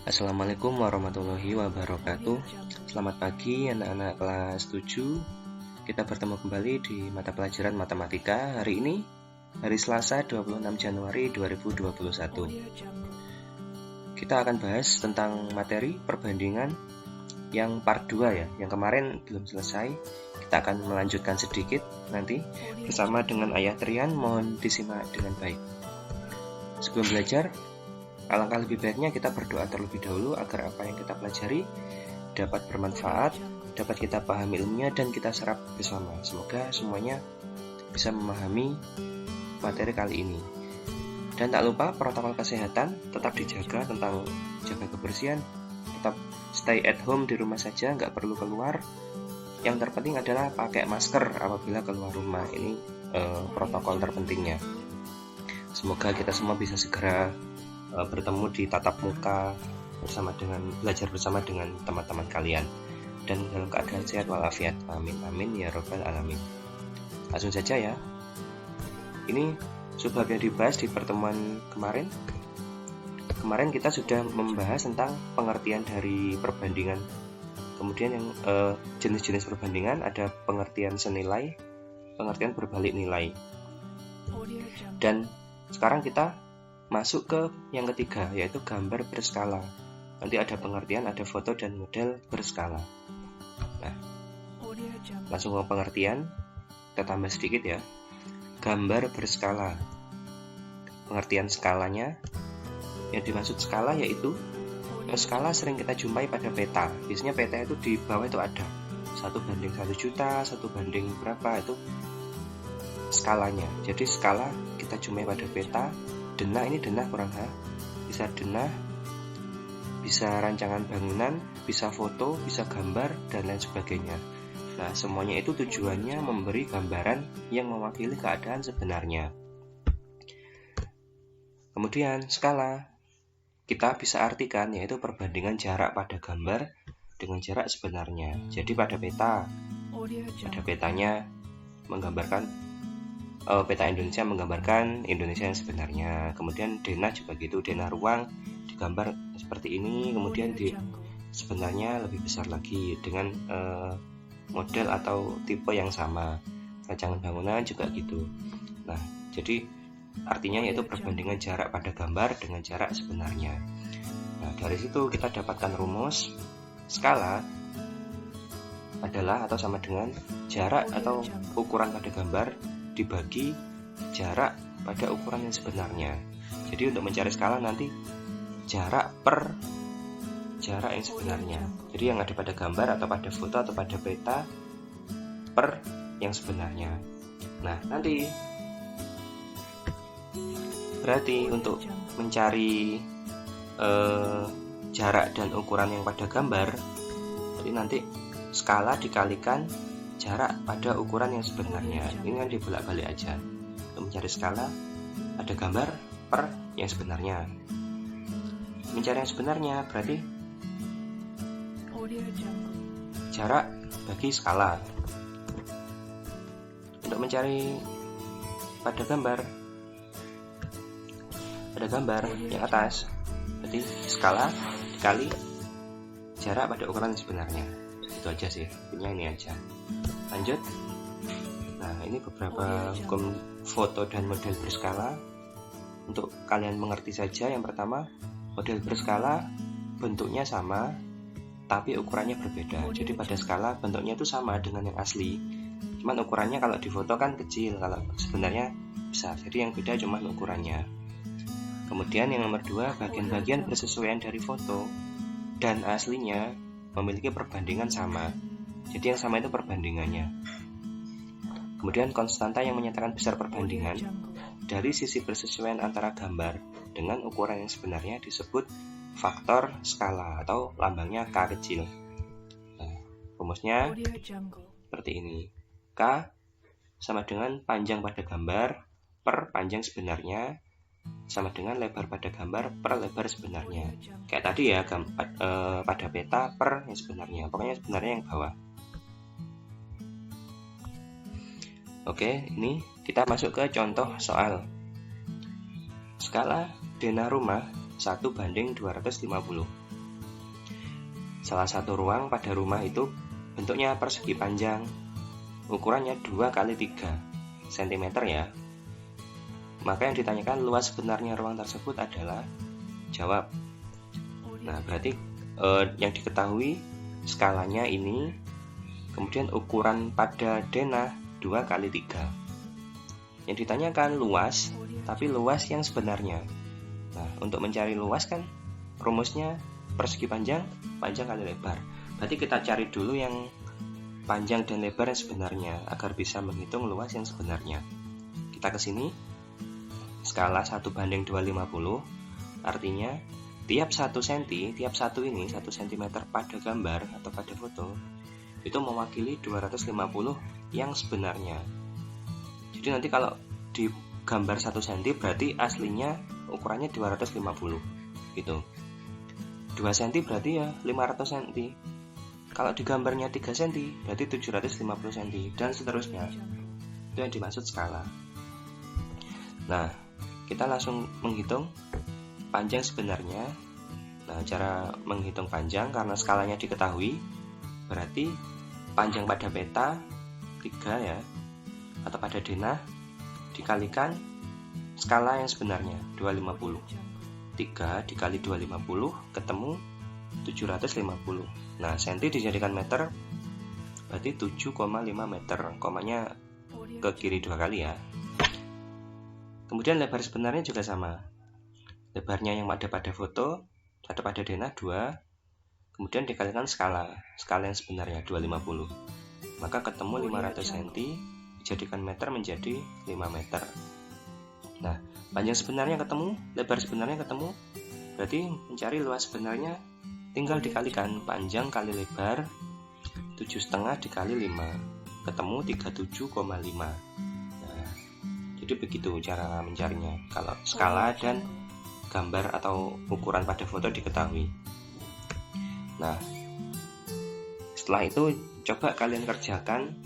Assalamualaikum warahmatullahi wabarakatuh. Selamat pagi anak-anak kelas 7. Kita bertemu kembali di mata pelajaran matematika hari ini, hari Selasa 26 Januari 2021. Kita akan bahas tentang materi perbandingan yang part 2 ya. Yang kemarin belum selesai. Kita akan melanjutkan sedikit nanti bersama dengan Ayah Trian. Mohon disimak dengan baik. Sebelum belajar, alangkah lebih baiknya kita berdoa terlebih dahulu agar apa yang kita pelajari dapat bermanfaat, dapat kita pahami ilmunya, dan kita serap bersama. Semoga semuanya bisa memahami materi kali ini. Dan tak lupa protokol kesehatan tetap dijaga, tentang jaga kebersihan, tetap stay at home di rumah saja, nggak perlu keluar. Yang terpenting adalah pakai masker apabila keluar rumah. Ini protokol terpentingnya. Semoga kita semua bisa segera bertemu di tatap muka belajar bersama dengan teman-teman kalian dan dalam keadaan sehat walafiat. Amin amin ya robbal alamin. Langsung saja ya. Ini subbab yang dibahas di pertemuan kemarin. Kemarin kita sudah membahas tentang pengertian dari perbandingan. Kemudian yang jenis-jenis perbandingan ada pengertian senilai, pengertian berbalik nilai. Dan sekarang kita masuk ke yang ketiga, yaitu gambar berskala. Nanti ada pengertian, ada foto dan model berskala. Nah, langsung ke pengertian. Kita tambah sedikit ya. Gambar berskala. Pengertian skalanya, yang dimaksud skala yaitu skala sering kita jumpai pada peta. Biasanya peta itu di bawah itu ada 1:1 juta, 1 berapa, itu skalanya. Jadi skala kita jumpai pada peta. Denah, ini denah kurang H, bisa denah, bisa rancangan bangunan, bisa foto, bisa gambar, dan lain sebagainya. Nah, semuanya itu tujuannya memberi gambaran yang mewakili keadaan sebenarnya. Kemudian skala kita bisa artikan yaitu perbandingan jarak pada gambar dengan jarak sebenarnya. Jadi pada petanya menggambarkan peta Indonesia menggambarkan Indonesia yang sebenarnya. Kemudian denah juga gitu, denah ruang digambar seperti ini. Kemudian di sebenarnya lebih besar lagi dengan model atau tipe yang sama. Rancangan bangunan juga gitu. Nah, jadi artinya yaitu perbandingan jarak pada gambar dengan jarak sebenarnya. Nah, dari situ kita dapatkan rumus skala adalah atau sama dengan jarak atau ukuran pada gambar dibagi jarak pada ukuran yang sebenarnya. Jadi untuk mencari skala nanti jarak per jarak yang sebenarnya. Jadi yang ada pada gambar atau pada foto atau pada peta per yang sebenarnya. Nah, nanti berarti untuk mencari jarak dan ukuran yang pada gambar, jadi nanti skala dikalikan jarak pada ukuran yang sebenarnya. Ini kan dibolak-balik aja. Untuk mencari skala ada gambar per yang sebenarnya. Mencari yang sebenarnya berarti jarak bagi skala. Untuk mencari pada gambar yang atas, berarti skala dikali jarak pada ukuran yang sebenarnya. Itu aja sih, intinya ini aja. Lanjut. Nah, ini beberapa hukum foto dan model berskala. Untuk kalian mengerti saja, yang pertama, model berskala bentuknya sama tapi ukurannya berbeda. Jadi pada skala bentuknya itu sama dengan yang asli, cuman ukurannya kalau di foto kan kecil, kalau sebenarnya besar. Jadi yang beda cuma ukurannya. Kemudian yang nomor 2, bagian-bagian bersesuaian dari foto dan aslinya memiliki perbandingan sama. Jadi yang sama itu perbandingannya. Kemudian konstanta yang menyatakan besar perbandingan dari sisi persesuaian antara gambar dengan ukuran yang sebenarnya disebut faktor skala atau lambangnya K kecil. Nah, rumusnya seperti ini. K sama dengan panjang pada gambar per panjang sebenarnya sama dengan lebar pada gambar per lebar sebenarnya. Kayak tadi ya, pada peta per yang sebenarnya. Pokoknya sebenarnya yang bawah. Oke, ini kita masuk ke contoh soal. Skala denah rumah 1:250. salah satu ruang pada rumah itu bentuknya persegi panjang, ukurannya 2 kali 3 cm ya. Maka yang ditanyakan luas sebenarnya ruang tersebut adalah jawab. Nah, berarti yang diketahui skalanya ini, kemudian ukuran pada denah 2 kali 3. Yang ditanyakan luas, tapi luas yang sebenarnya. Nah, untuk mencari luas kan rumusnya persegi panjang, panjang kali lebar. Berarti kita cari dulu yang panjang dan lebar yang sebenarnya agar bisa menghitung luas yang sebenarnya. Kita ke sini. Skala 1:250, artinya tiap 1 cm, tiap 1 cm pada gambar atau pada foto itu mewakili 250 yang sebenarnya. Jadi nanti kalau di gambar 1 cm berarti aslinya ukurannya 250 gitu. 2 cm berarti ya 500 cm. Kalau di gambarnya 3 cm berarti 750 cm dan seterusnya. Itu yang dimaksud skala. Nah, kita langsung menghitung panjang sebenarnya. Nah, cara menghitung panjang karena skalanya diketahui, berarti panjang pada peta 3 ya, atau pada denah dikalikan skala yang sebenarnya 250. 3 dikali 250 ketemu 750. Nah, senti dijadikan meter berarti 7,5 meter. Komanya ke kiri 2 kali ya. Kemudian lebar sebenarnya juga sama. Lebarnya yang ada pada foto atau pada denah 2, kemudian dikalikan skala yang sebenarnya 250. Maka ketemu 500 cm, dijadikan meter menjadi 5 meter. Nah, panjang sebenarnya ketemu, lebar sebenarnya ketemu, berarti mencari luas sebenarnya tinggal dikalikan panjang kali lebar 7,5 dikali 5, ketemu 37,5. Jadi begitu cara mencarinya kalau skala dan gambar atau ukuran pada foto diketahui. Nah, setelah itu coba kalian kerjakan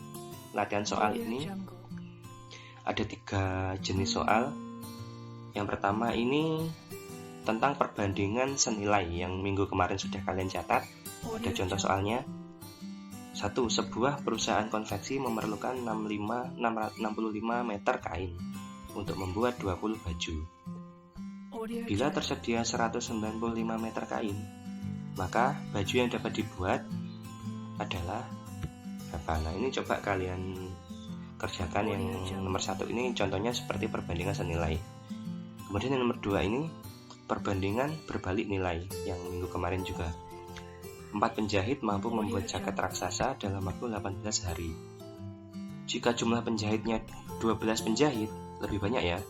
latihan soal ini. Ada 3 jenis soal. Yang pertama ini tentang perbandingan senilai yang minggu kemarin sudah kalian catat. Ada contoh soalnya. 1. Sebuah perusahaan konveksi memerlukan 65 meter kain untuk membuat 20 baju. Bila tersedia 195 meter kain, maka baju yang dapat dibuat adalah berapa? Nah, ini coba kalian kerjakan yang nomor 1 ini, contohnya seperti perbandingan senilai. Kemudian yang nomor 2 ini perbandingan berbalik nilai yang minggu kemarin juga. 4 penjahit mampu membuat jaket raksasa dalam waktu 18 hari. Jika jumlah penjahitnya 12 penjahit, lebih banyak ya.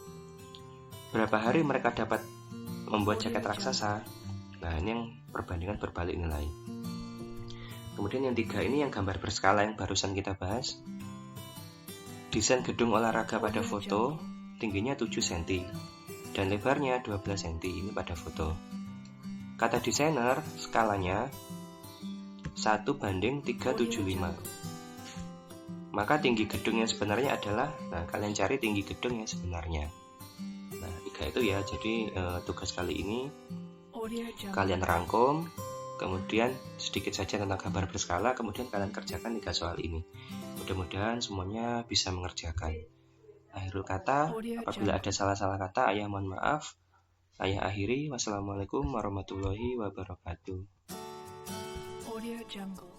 Berapa hari mereka dapat membuat jaket raksasa? Nah, ini yang perbandingan berbalik nilai. Kemudian yang 3 ini yang gambar berskala yang barusan kita bahas. Desain gedung olahraga pada foto, tingginya 7 cm dan lebarnya 12 cm, ini pada foto. Kata desainer, skalanya 1:375. Maka tinggi gedung yang sebenarnya adalah, nah kalian cari tinggi gedung yang sebenarnya. Nah, 3 itu ya. Jadi tugas kali ini kalian rangkum, kemudian sedikit saja tentang gambar berskala, kemudian kalian kerjakan 3 soal ini. Mudah-mudahan semuanya bisa mengerjakan. Akhirul kata, apabila ada salah-salah kata, ayah mohon maaf. Ayah akhiri. Wassalamualaikum warahmatullahi wabarakatuh. Audio Jungle.